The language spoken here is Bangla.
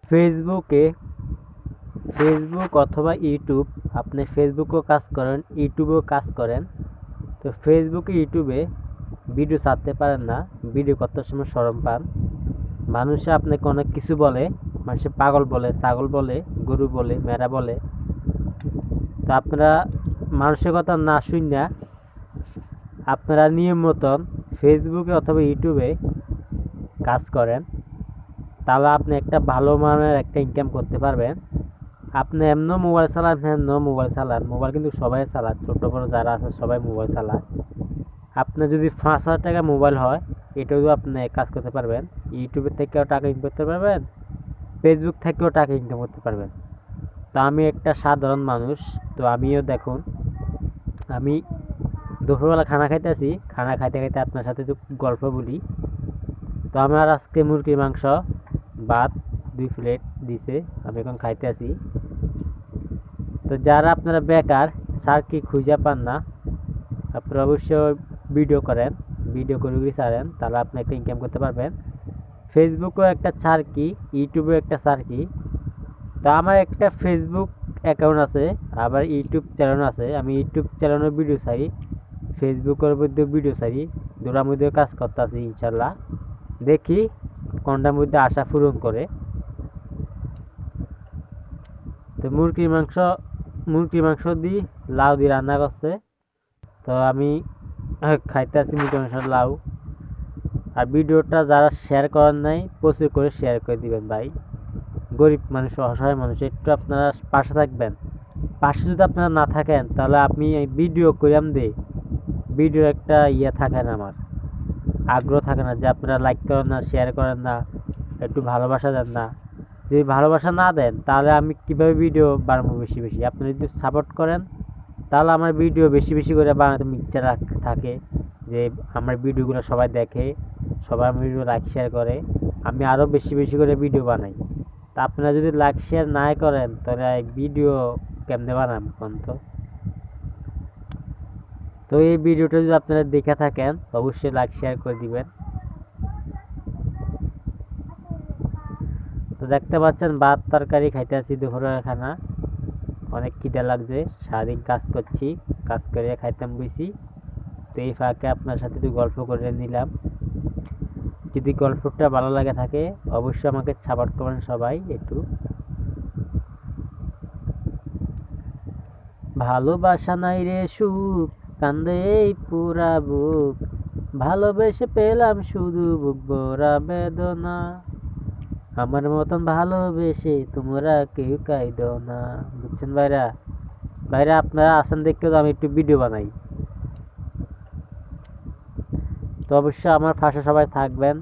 ফেসবুকে ফেসবুক অথবা ইউটিউব, আপনি ফেসবুকেও কাজ করেন, ইউটিউবেও কাজ করেন। তো ফেসবুকে ইউটিউবে ভিডিও ছাড়তে পারেন না, ভিডিও করতে সময় শরম পান। মানুষে আপনাকে অনেক কিছু বলে, মানুষে পাগল বলে, ছাগল বলে, গরু বলে, মেরা বলে। তো আপনারা মানুষের কথা না শুনিয়া আপনারা নিয়ম মতন ফেসবুকে অথবা ইউটিউবে কাজ করেন, তাহলে আপনি একটা ভালো মানের একটা ইনকাম করতে পারবেন। আপনি এমনও মোবাইল চালান, মোবাইল কিন্তু সবাই চালান, ছোট বড় যারা আছে সবাই মোবাইল চালায়। আপনার যদি 5,000 টাকা মোবাইল হয়, এটাও আপনি কাজ করতে পারবেন। ইউটিউবের থেকেও টাকা ইনকাম করতে পারবেন, ফেসবুক থেকেও টাকা ইনকাম করতে পারবেন। তো আমি একটা সাধারণ মানুষ, তো আমিও দেখুন, আমি দুপুরবেলা খানা খাইতেছি, খানা খাইতে খাইতে আপনার সাথে একটু গল্প বলি। তো আমার আজকে মুরগির মাংস, ভাত 2 প্লেট দিছে, আমি এখন খাইতে আছি। তো যারা আপনারা বেকার, স্যার কি খুঁজে পান না, আপনারা অবশ্যই ভিডিও করেন, ভিডিও করে ছাড়েন, তাহলে আপনি একটা ইনকাম করতে পারবেন। ফেসবুকেও একটা ছাড় কি, ইউটিউবেও একটা ছাড় কি। তো আমার একটা ফেসবুক অ্যাকাউন্ট আছে, আবার ইউটিউব চ্যানেল আছে। আমি ইউটিউব চ্যানেলের ভিডিও ছাড়ি, ফেসবুকের মধ্যে ভিডিও ছাড়ি, দুটার মধ্যে কাজ করতে আছি ইনশাল্লাহ। দেখি কোনটার মধ্যে আশা পূরণ করে। তো মুরগির মাংস দিয়ে লাউ দিয়ে রান্না করছে। তো আমি খাইতে আছি মুরগির মাংস লাউ। আর ভিডিওটা যারা শেয়ার করেন নাই, প্রচুর করে শেয়ার করে দিবেন ভাই। গরিব মানুষ, অসহায় মানুষ, একটু আপনারা পাশে থাকবেন। পাশে যদি আপনারা না থাকেন, তাহলে আমি ভিডিও করিলাম দিই, ভিডিও একটা থাকে না, আমার আগ্রহ থাকে না, যে আপনারা লাইক করেন না, শেয়ার করেন না, একটু ভালোবাসা দেন না। যদি ভালোবাসা না দেন, তাহলে আমি কিভাবে ভিডিও বানাবো বেশি বেশি? আপনি যদি সাপোর্ট করেন, তাহলে আমার ভিডিও বেশি বেশি করে বানাতে ইচ্ছা থাকে, যে আমার ভিডিওগুলো সবাই দেখে, সবাই আমার ভিডিও লাইক শেয়ার করে, আমি আরও বেশি বেশি করে ভিডিও বানাই। তা আপনারা যদি লাইক শেয়ার না করেন, তাহলে ভিডিও কেমনে বানান কোন তো? তো এই ভিডিওটা যদি আপনারা দেখে থাকেন, অবশ্যই লাইক শেয়ার করে দিবেন। তো দেখতে পাচ্ছেন ভাত তরকারি খাইতে আছি, দুপুরের খানা। অনেক খিদে লাগছে, সারাদিন কাজ করছি, কাজ করে খাইতাম বইছি। তো এই ফাঁকে আপনার সাথে একটু গল্প করে নিলাম। যদি গল্পটা ভালো লাগে থাকে, অবশ্যই আমাকে সাপোর্ট করবেন সবাই একটু। ভালোবাসা নাই রে সুখ, কান্দে এই পুরা বুক, ভালোবেসে পেলাম শুধু বুক ভরা বেদনা, আমার মতন ভালোবেসে তোমরা কেউ কাইদো না। বুঝছেন ভাইরা? ভাইরা আপনারা আছেন দেখতে, তো আমি একটু ভিডিও বানাই। তো অবশ্যই আমার পাশে সবাই থাকবেন।